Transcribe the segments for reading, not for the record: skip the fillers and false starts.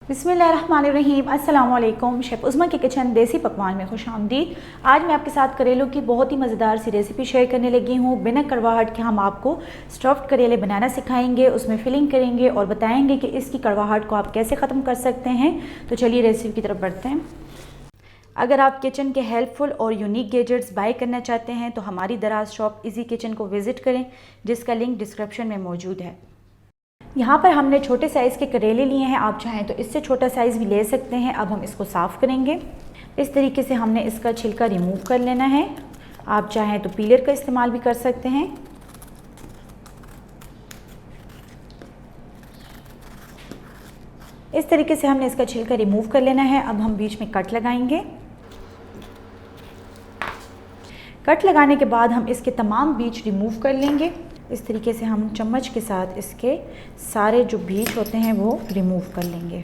बिस्मिल्लाहिर्रहमानिर्रहीम। अस्सलाम वालेकुम। शेफ़ उज़्मा के किचन देसी पकवान में खुशामदीद। आज मैं आपके साथ करेलों की बहुत ही मज़ेदार सी रेसिपी शेयर करने लगी हूँ। बिना कड़वाहट के हम आपको स्टफ्ड करेले बनाना सिखाएंगे, उसमें फिलिंग करेंगे और बताएंगे कि इसकी कड़वाहट को आप कैसे ख़त्म कर सकते हैं। तो चलिए रेसिपी की तरफ बढ़ते हैं। अगर आप किचन के हेल्पफुल और यूनिक गैजेट्स बाय करना चाहते हैं तो हमारी दराज शॉप इजी किचन को विज़िट करें, जिसका लिंक डिस्क्रिप्शन में मौजूद है। यहाँ पर हमने छोटे साइज़ के करेले लिए हैं, आप चाहें तो इससे छोटा साइज़ भी ले सकते हैं। अब हम इसको साफ़ करेंगे। इस तरीके से हमने इसका छिलका रिमूव कर लेना है। आप चाहें तो पीलर का इस्तेमाल भी कर सकते हैं। इस तरीके से हमने इसका छिलका रिमूव कर लेना है। अब हम बीच में कट लगाएंगे। कट लगाने के बाद हम इसके तमाम बीज रिमूव कर लेंगे। इस तरीके से हम चम्मच के साथ इसके सारे जो बीज होते हैं वो रिमूव कर लेंगे।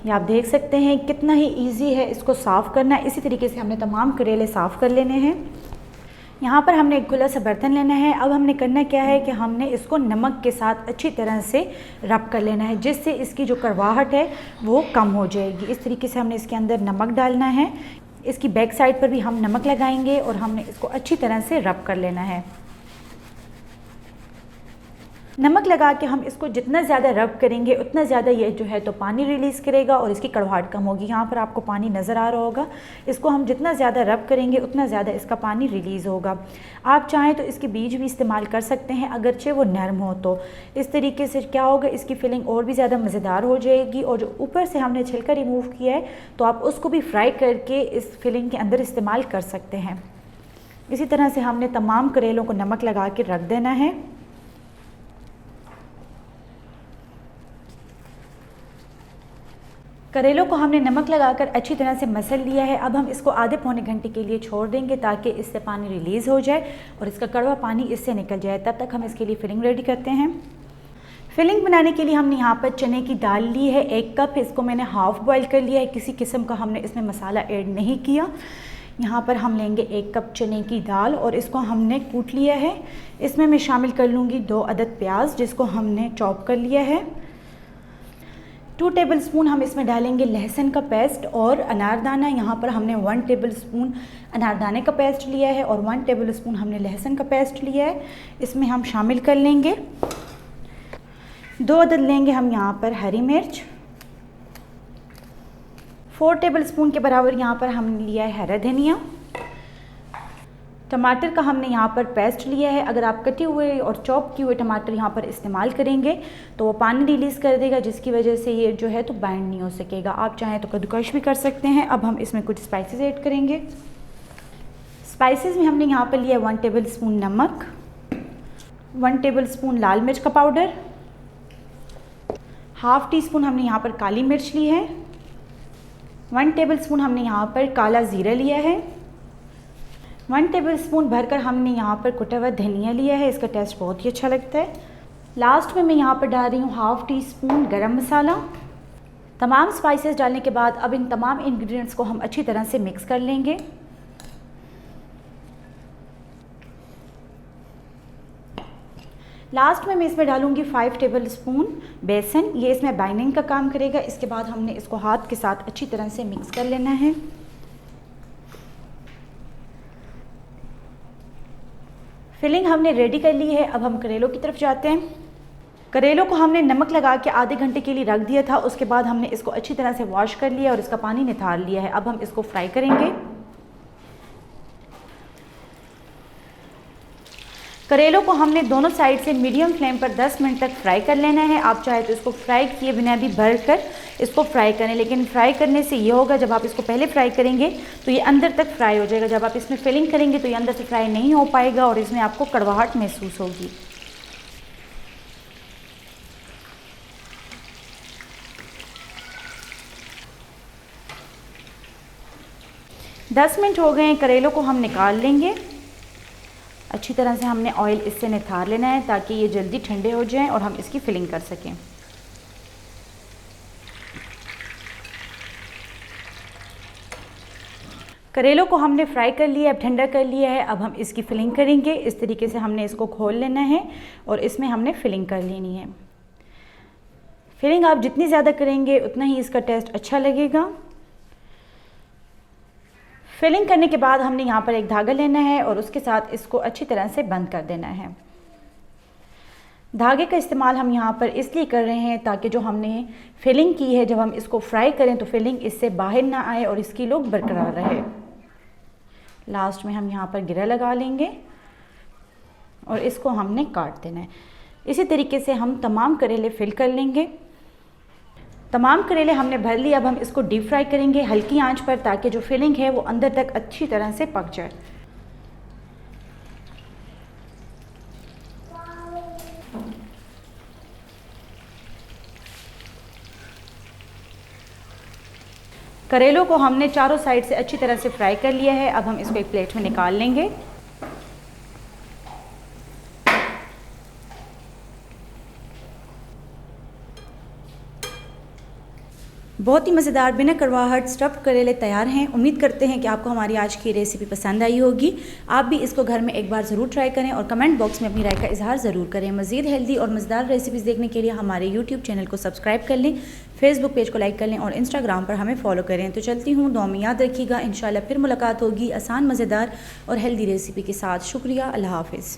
ये आप देख सकते हैं कितना ही इजी है इसको साफ़ करना। इसी तरीके से हमने तमाम करेले साफ़ कर लेने हैं। यहाँ पर हमने एक खुला सा बर्तन लेना है। अब हमने करना क्या है कि हमने इसको नमक के साथ अच्छी तरह से रब कर लेना है, जिससे इसकी जो कड़वाहट है वो कम हो जाएगी। इस तरीके से हमने इसके अंदर नमक डालना है। इसकी बैक साइड पर भी हम नमक लगाएंगे और हमने इसको अच्छी तरह से रब कर लेना है। नमक लगा के हम इसको जितना ज़्यादा रब करेंगे उतना ज़्यादा ये जो है तो पानी रिलीज़ करेगा और इसकी कड़वाहट कम होगी। यहाँ पर आपको पानी नज़र आ रहा होगा। इसको हम जितना ज़्यादा रब करेंगे उतना ज़्यादा इसका पानी रिलीज़ होगा। आप चाहें तो इसके बीज भी इस्तेमाल कर सकते हैं, अगरचे वो नरम हो तो। इस तरीके से क्या होगा, इसकी फिलिंग और भी ज़्यादा मज़ेदार हो जाएगी। और जो ऊपर से हमने छिलका रिमूव किया है तो आप उसको भी फ्राई करके इस फिलिंग के अंदर इस्तेमाल कर सकते हैं। इसी तरह से हमने तमाम करेलों को नमक लगा के रख देना है। करेलों को हमने नमक लगाकर अच्छी तरह से मसल लिया है। अब हम इसको आधे पौने घंटे के लिए छोड़ देंगे ताकि इससे पानी रिलीज़ हो जाए और इसका कड़वा पानी इससे निकल जाए। तब तक हम इसके लिए फिलिंग रेडी करते हैं। फिलिंग बनाने के लिए हमने यहाँ पर चने की दाल ली है 1 कप। इसको मैंने हाफ़ बॉयल कर लिया है। किसी किस्म का हमने इसमें मसाला ऐड नहीं किया। यहाँ पर हम लेंगे 1 कप चने की दाल और इसको हमने कूट लिया है। इसमें मैं शामिल कर लूँगी 2 अदद प्याज, जिसको हमने चॉप कर लिया है। 2 टेबलस्पून हम इसमें डालेंगे लहसुन का पेस्ट और अनारदाना। यहाँ पर हमने 1 टेबलस्पून अनारदाने का पेस्ट लिया है और 1 टेबलस्पून हमने लहसुन का पेस्ट लिया है। इसमें हम शामिल कर लेंगे 2 अदद लेंगे हम यहाँ पर हरी मिर्च। 4 टेबलस्पून के बराबर यहाँ पर हमने लिया है हरा धनिया। टमाटर का हमने यहाँ पर पेस्ट लिया है। अगर आप कटे हुए और चॉप किए हुए टमाटर यहाँ पर इस्तेमाल करेंगे तो वो पानी रिलीज़ कर देगा, जिसकी वजह से ये जो है तो बाइंड नहीं हो सकेगा। आप चाहें तो कद्दूकश भी कर सकते हैं। अब हम इसमें कुछ स्पाइसेस ऐड करेंगे। स्पाइसेस में हमने यहाँ पर लिया 1 टेबलस्पून नमक, 1 टेबलस्पून लाल मिर्च का पाउडर, हाफ़ टी स्पून हमने यहाँ पर काली मिर्च ली है, 1 टेबलस्पून हमने यहाँ पर काला ज़ीरा लिया है, 1 टेबलस्पून भरकर हमने यहाँ पर कुटा हुआ धनिया लिया है। इसका टेस्ट बहुत ही अच्छा लगता है। लास्ट में मैं यहाँ पर डाल रही हूँ हाफ़ टी स्पून गरम मसाला। तमाम स्पाइसेस डालने के बाद अब इन तमाम इंग्रेडिएंट्स को हम अच्छी तरह से मिक्स कर लेंगे। लास्ट में मैं इसमें डालूंगी 5 टेबलस्पून बेसन। ये इसमें बाइंडिंग का काम करेगा। इसके बाद हमने इसको हाथ के साथ अच्छी तरह से मिक्स कर लेना है। फिलिंग हमने रेडी कर ली है। अब हम करेलों की तरफ जाते हैं। करेलों को हमने नमक लगा के आधे घंटे के लिए रख दिया था। उसके बाद हमने इसको अच्छी तरह से वॉश कर लिया और इसका पानी निथार लिया है। अब हम इसको फ्राई करेंगे। करेलों को हमने दोनों साइड से मीडियम फ्लेम पर 10 मिनट तक फ्राई कर लेना है। आप चाहे तो इसको फ्राई किए बिना भी भर कर इसको फ्राई करें, लेकिन फ्राई करने से ये होगा जब आप इसको पहले फ्राई करेंगे तो ये अंदर तक फ्राई हो जाएगा। जब आप इसमें फिलिंग करेंगे तो ये अंदर से फ्राई नहीं हो पाएगा और इसमें आपको कड़वाहट महसूस होगी। दस मिनट हो गए हैं, करेलों को हम निकाल लेंगे। अच्छी तरह से हमने ऑयल इससे निथार लेना है ताकि ये जल्दी ठंडे हो जाएं और हम इसकी फिलिंग कर सकें। करेलों को हमने फ्राई कर लिया है, अब ठंडा कर लिया है। अब हम इसकी फिलिंग करेंगे। इस तरीके से हमने इसको खोल लेना है और इसमें हमने फिलिंग कर लेनी है। फिलिंग आप जितनी ज़्यादा करेंगे उतना ही इसका टेस्ट अच्छा लगेगा। फिलिंग करने के बाद हमने यहाँ पर एक धागा लेना है और उसके साथ इसको अच्छी तरह से बंद कर देना है। धागे का इस्तेमाल हम यहाँ पर इसलिए कर रहे हैं ताकि जो हमने फिलिंग की है जब हम इसको फ्राई करें तो फिलिंग इससे बाहर ना आए और इसकी लुक बरकरार रहे। लास्ट में हम यहाँ पर गिरा लगा लेंगे और इसको हमने काट देना है। इसी तरीके से हम तमाम करेले फिल कर लेंगे। तमाम करेले हमने भर लिए। अब हम इसको डीप फ्राई करेंगे हल्की आंच पर ताकि जो फिलिंग है वो अंदर तक अच्छी तरह से पक जाए। करेलों को हमने चारों साइड से अच्छी तरह से फ्राई कर लिया है। अब हम इसको एक प्लेट में निकाल लेंगे। बहुत ही मज़ेदार बिना कड़वाहट स्टफ़्ड करेले तैयार हैं। उम्मीद करते हैं कि आपको हमारी आज की रेसिपी पसंद आई होगी। आप भी इसको घर में एक बार ज़रूर ट्राई करें और कमेंट बॉक्स में अपनी राय का इजहार ज़रूर करें। मज़ीद हेल्दी और मज़ेदार रेसिपीज़ देखने के लिए हमारे यूट्यूब चैनल को सब्सक्राइब कर लें, फेसबुक पेज को लाइक कर लें और इंस्टाग्राम पर हमें फॉलो करें। तो चलती हूँ, दुआ में याद रखिएगा। इंशाल्लाह फिर मुलाकात होगी आसान, मज़ेदार और हेल्दी रेसिपी के साथ। शुक्रिया, अल्लाह हाफ़िज़।